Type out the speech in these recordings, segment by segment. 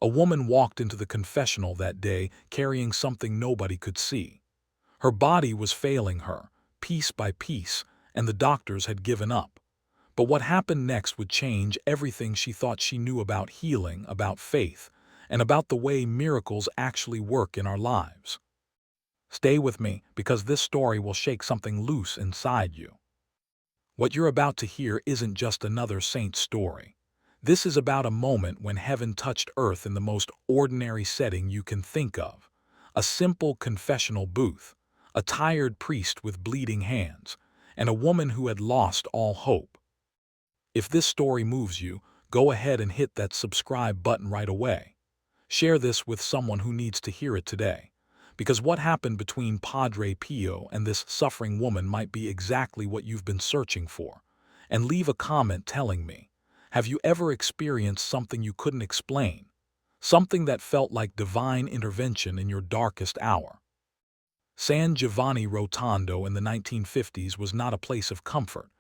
A woman walked into the confessional that day carrying something nobody could see. Her body was failing her, piece by piece, and the doctors had given up. But what happened next would change everything she thought she knew about healing, about faith, and about the way miracles actually work in our lives. Stay with me, because this story will shake something loose inside you. What you're about to hear isn't just another saint's story. This is about a moment when heaven touched earth in the most ordinary setting you can think of. A simple confessional booth, a tired priest with bleeding hands, and a woman who had lost all hope. If this story moves you, go ahead and hit that subscribe button right away. Share this with someone who needs to hear it today. Because what happened between Padre Pio and this suffering woman might be exactly what you've been searching for. And leave a comment telling me, have you ever experienced something you couldn't explain? Something that felt like divine intervention in your darkest hour? San Giovanni Rotondo in the 1950s was not a place of comfort.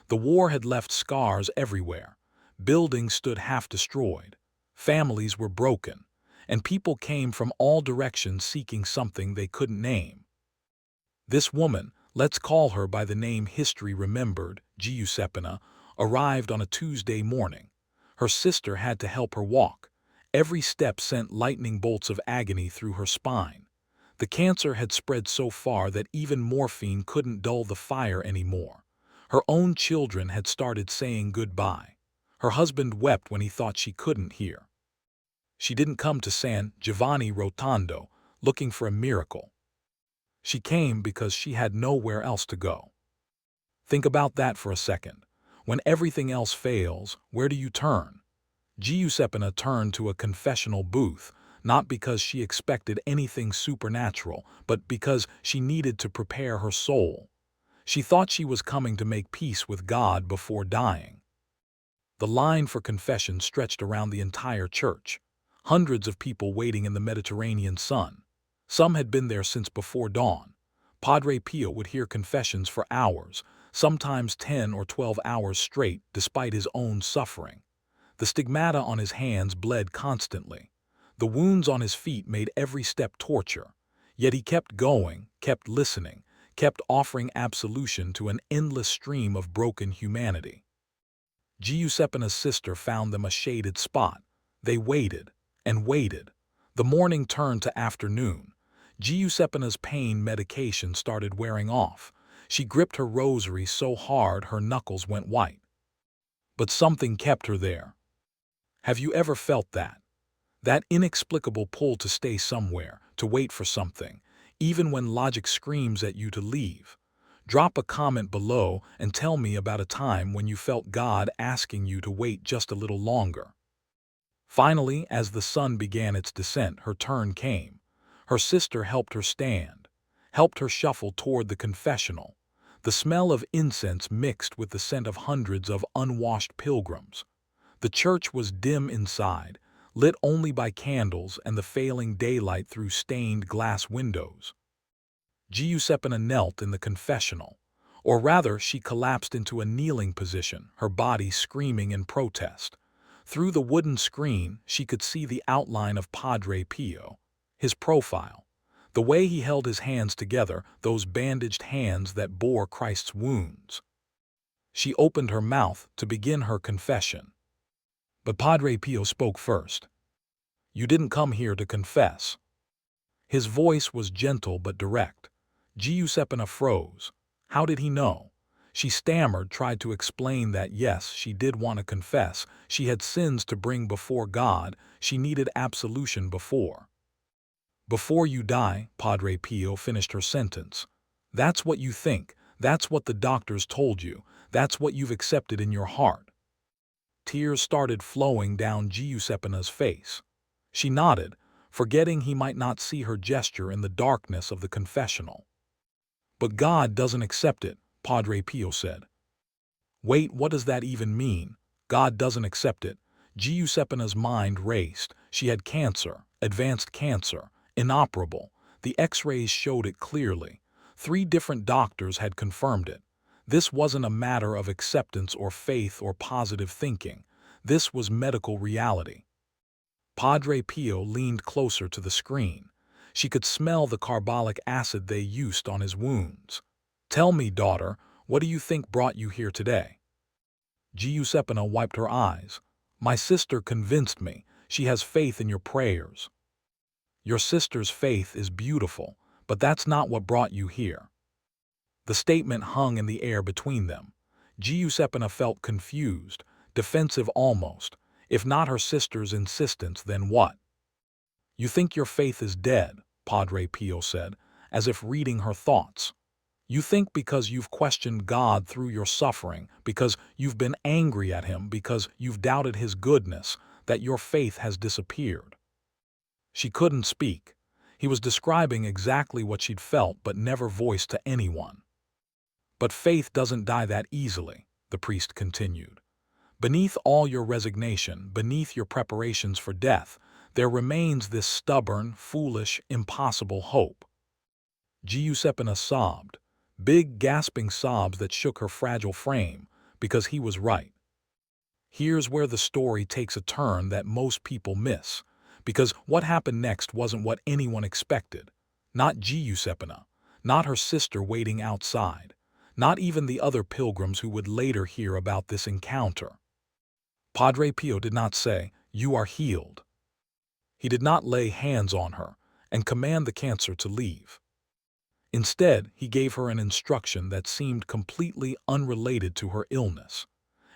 The war had left scars everywhere. Buildings stood half destroyed. Families were broken. And people came from all directions seeking something they couldn't name. This woman, let's call her by the name history remembered, Giuseppina, arrived on a Tuesday morning. Her sister had to help her walk. Every step sent lightning bolts of agony through her spine. The cancer had spread so far that even morphine couldn't dull the fire anymore. Her own children had started saying goodbye. Her husband wept when he thought she couldn't hear. She didn't come to San Giovanni Rotondo looking for a miracle. She came because she had nowhere else to go. Think about that for a second. When everything else fails, where do you turn? Giuseppina turned to a confessional booth, not because she expected anything supernatural, but because she needed to prepare her soul. She thought she was coming to make peace with God before dying. The line for confession stretched around the entire church. Hundreds of people waiting in the Mediterranean sun. Some had been there since before dawn. Padre Pio would hear confessions for hours, sometimes 10 or 12 hours straight, despite his own suffering. The stigmata on his hands bled constantly. The wounds on his feet made every step torture. Yet he kept going, kept listening, kept offering absolution to an endless stream of broken humanity. Giuseppina's sister found them a shaded spot. They waited and waited. The morning turned to afternoon. Giuseppina's pain medication started wearing off. She gripped her rosary so hard her knuckles went white. But something kept her there. Have you ever felt that? That inexplicable pull to stay somewhere, to wait for something, even when logic screams at you to leave? Drop a comment below and tell me about a time when you felt God asking you to wait just a little longer. Finally, as the sun began its descent, her turn came. Her sister helped her stand, helped her shuffle toward the confessional. The smell of incense mixed with the scent of hundreds of unwashed pilgrims. The church was dim inside, lit only by candles and the failing daylight through stained glass windows. Giuseppina knelt in the confessional, or rather she collapsed into a kneeling position, her body screaming in protest. Through the wooden screen, she could see the outline of Padre Pio, his profile, the way he held his hands together, those bandaged hands that bore Christ's wounds. She opened her mouth to begin her confession. But Padre Pio spoke first. "You didn't come here to confess." His voice was gentle but direct. Giuseppina froze. How did he know? She stammered, tried to explain that yes, she did want to confess. She had sins to bring before God. She needed absolution before. "Before you die," Padre Pio finished her sentence. "That's what you think. That's what the doctors told you. That's what you've accepted in your heart." Tears started flowing down Giuseppina's face. She nodded, forgetting he might not see her gesture in the darkness of the confessional. "But God doesn't accept it," Padre Pio said. "Wait, what does that even mean? God doesn't accept it?" Giuseppina's mind raced. She had cancer, advanced cancer, inoperable. The X-rays showed it clearly. 3 different doctors had confirmed it. This wasn't a matter of acceptance or faith or positive thinking. This was medical reality. Padre Pio leaned closer to the screen. She could smell the carbolic acid they used on his wounds. "Tell me, daughter, what do you think brought you here today?" Giuseppina wiped her eyes. "My sister convinced me. She has faith in your prayers." "Your sister's faith is beautiful, but that's not what brought you here." The statement hung in the air between them. Giuseppina felt confused, defensive almost. If not her sister's insistence, then what? "You think your faith is dead," Padre Pio said, as if reading her thoughts. "You think because you've questioned God through your suffering, because you've been angry at Him, because you've doubted His goodness, that your faith has disappeared." She couldn't speak. He was describing exactly what she'd felt but never voiced to anyone. "But faith doesn't die that easily," the priest continued. "Beneath all your resignation, beneath your preparations for death, there remains this stubborn, foolish, impossible hope." Giuseppina sobbed, big gasping sobs that shook her fragile frame, because he was right. Here's where the story takes a turn that most people miss, because what happened next wasn't what anyone expected. Not Giuseppina, not her sister waiting outside, not even the other pilgrims who would later hear about this encounter. Padre Pio did not say, "You are healed." He did not lay hands on her and command the cancer to leave. Instead, he gave her an instruction that seemed completely unrelated to her illness.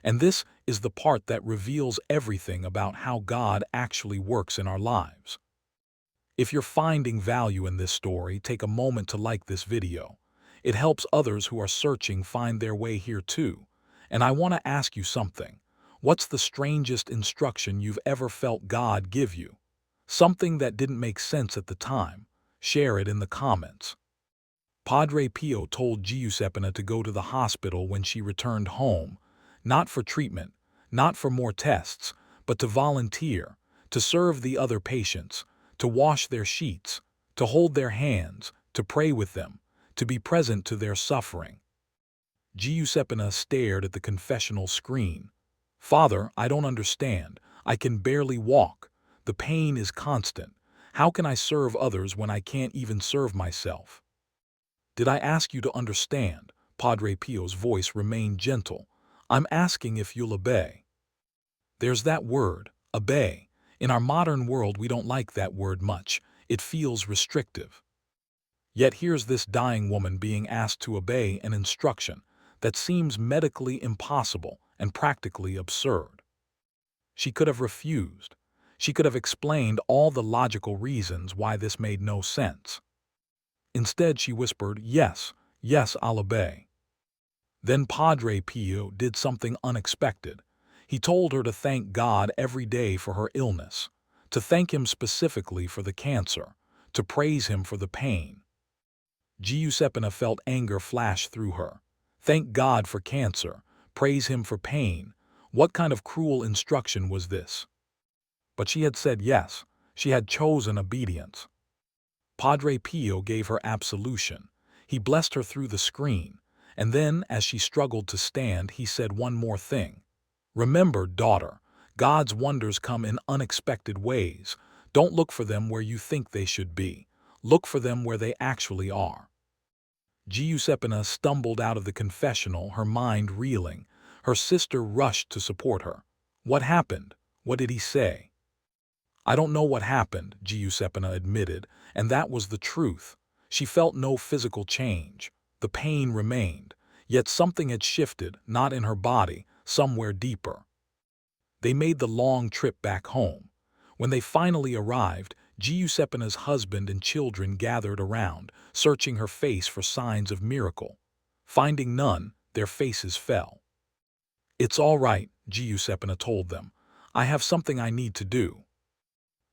And this is the part that reveals everything about how God actually works in our lives. If you're finding value in this story, take a moment to like this video. It helps others who are searching find their way here too. And I want to ask you something. What's the strangest instruction you've ever felt God give you? Something that didn't make sense at the time. Share it in the comments. Padre Pio told Giuseppina to go to the hospital when she returned home, not for treatment, not for more tests, but to volunteer, to serve the other patients, to wash their sheets, to hold their hands, to pray with them, to be present to their suffering. Giuseppina stared at the confessional screen. "Father, I don't understand. I can barely walk. The pain is constant. How can I serve others when I can't even serve myself?" "Did I ask you to understand?" Padre Pio's voice remained gentle. "I'm asking if you'll obey." There's that word, obey. In our modern world, we don't like that word much. It feels restrictive. Yet here's this dying woman being asked to obey an instruction that seems medically impossible and practically absurd. She could have refused. She could have explained all the logical reasons why this made no sense. Instead, she whispered, "Yes, yes, I'll obey." Then Padre Pio did something unexpected. He told her to thank God every day for her illness, to thank Him specifically for the cancer, to praise Him for the pain. Giuseppina felt anger flash through her. Thank God for cancer, praise Him for pain. What kind of cruel instruction was this? But she had said yes. She had chosen obedience. Padre Pio gave her absolution. He blessed her through the screen, and then, as she struggled to stand, he said one more thing. "Remember, daughter, God's wonders come in unexpected ways. Don't look for them where you think they should be. Look for them where they actually are." Giuseppina stumbled out of the confessional, her mind reeling. Her sister rushed to support her. "What happened? What did he say?" "I don't know what happened," Giuseppina admitted, and that was the truth. She felt no physical change. The pain remained, yet something had shifted, not in her body, somewhere deeper. They made the long trip back home. When they finally arrived, Giuseppina's husband and children gathered around, searching her face for signs of miracle. Finding none, their faces fell. "It's all right," Giuseppina told them. "I have something I need to do."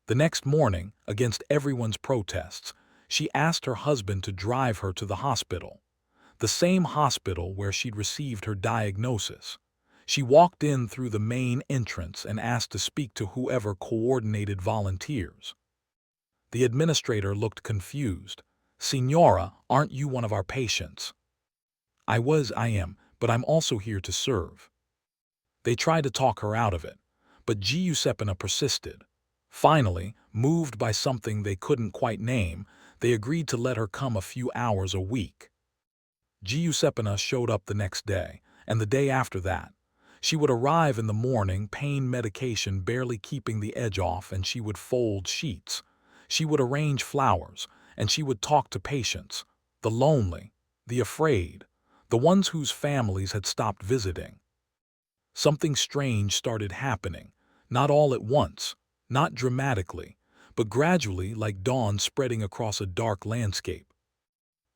The next morning, against everyone's protests, she asked her husband to drive her to the hospital. The same hospital where she'd received her diagnosis. She walked in through the main entrance and asked to speak to whoever coordinated volunteers. The administrator looked confused. "Signora, aren't you one of our patients?" I am, but I'm also here to serve." They tried to talk her out of it, but Giuseppina persisted. Finally, moved by something they couldn't quite name, they agreed to let her come a few hours a week. Giuseppina showed up the next day, and the day after that. She would arrive in the morning, pain medication barely keeping the edge off, and she would fold sheets. She would arrange flowers, and she would talk to patients, the lonely, the afraid, the ones whose families had stopped visiting. Something strange started happening, not all at once, not dramatically, but gradually, like dawn spreading across a dark landscape.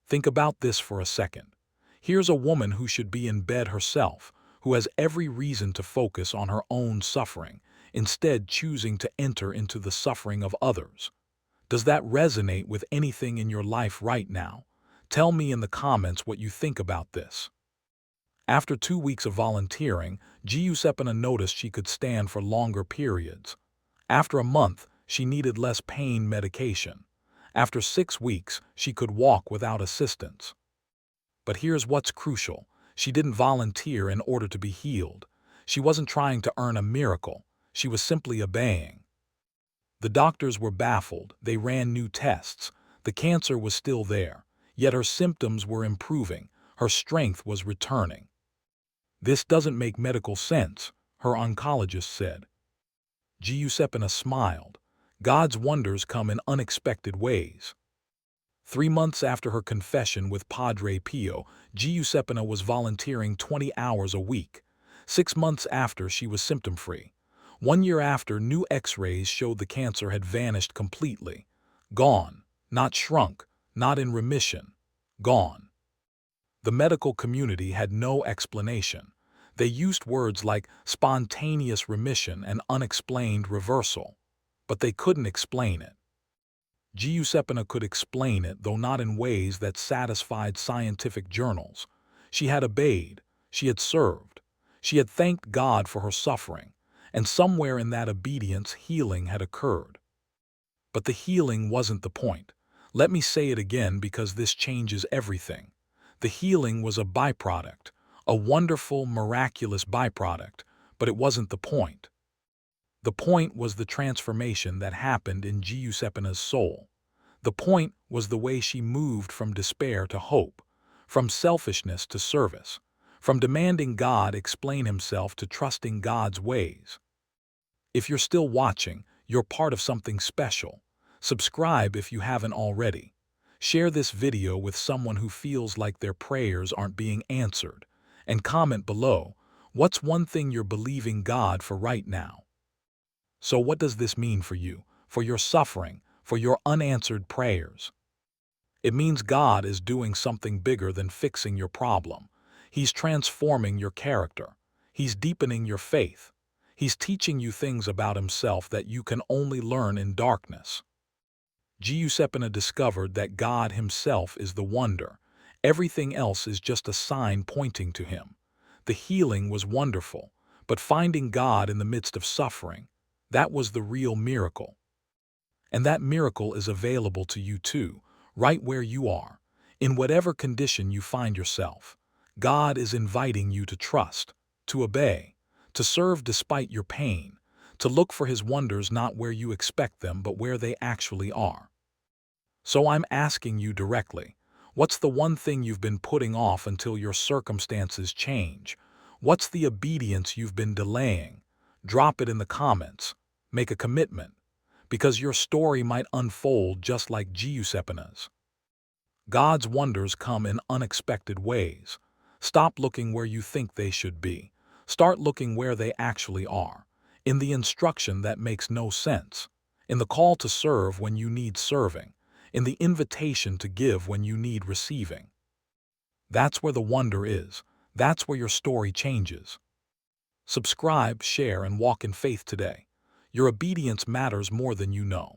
Think about this for a second. Here's a woman who should be in bed herself, who has every reason to focus on her own suffering, instead choosing to enter into the suffering of others. Does that resonate with anything in your life right now? Tell me in the comments what you think about this. After 2 weeks of volunteering, Giuseppina noticed she could stand for longer periods. After a month, she needed less pain medication. After 6 weeks, she could walk without assistance. But here's what's crucial. She didn't volunteer in order to be healed. She wasn't trying to earn a miracle. She was simply obeying. The doctors were baffled. They ran new tests. The cancer was still there, yet her symptoms were improving. Her strength was returning. "This doesn't make medical sense," her oncologist said. Giuseppina smiled. God's wonders come in unexpected ways. 3 months after her confession with Padre Pio, Giuseppina was volunteering 20 hours a week. 6 months after, she was symptom-free. 1 year after, new X-rays showed the cancer had vanished completely. Gone. Not shrunk. Not in remission. Gone. The medical community had no explanation. They used words like spontaneous remission and unexplained reversal. But they couldn't explain it. Giuseppina could explain it, though not in ways that satisfied scientific journals. She had obeyed. She had served. She had thanked God for her suffering. And somewhere in that obedience, healing had occurred. But the healing wasn't the point. Let me say it again, because this changes everything. The healing was a byproduct, a wonderful, miraculous byproduct, but it wasn't the point. The point was the transformation that happened in Giuseppina's soul. The point was the way she moved from despair to hope, from selfishness to service, from demanding God explain himself to trusting God's ways. If you're still watching, you're part of something special. Subscribe if you haven't already. Share this video with someone who feels like their prayers aren't being answered. And comment below, what's one thing you're believing God for right now? So what does this mean for you, for your suffering, for your unanswered prayers? It means God is doing something bigger than fixing your problem. He's transforming your character. He's deepening your faith. He's teaching you things about himself that you can only learn in darkness. Giuseppina discovered that God himself is the wonder. Everything else is just a sign pointing to him. The healing was wonderful, but finding God in the midst of suffering, that was the real miracle. And that miracle is available to you too, right where you are, in whatever condition you find yourself. God is inviting you to trust, to obey, to serve despite your pain, to look for his wonders not where you expect them but where they actually are. So I'm asking you directly, what's the one thing you've been putting off until your circumstances change? What's the obedience you've been delaying? Drop it in the comments. Make a commitment, because your story might unfold just like Giuseppina's. God's wonders come in unexpected ways. Stop looking where you think they should be. Start looking where they actually are, in the instruction that makes no sense, in the call to serve when you need serving, in the invitation to give when you need receiving. That's where the wonder is. That's where your story changes. Subscribe, share, and walk in faith today. Your obedience matters more than you know.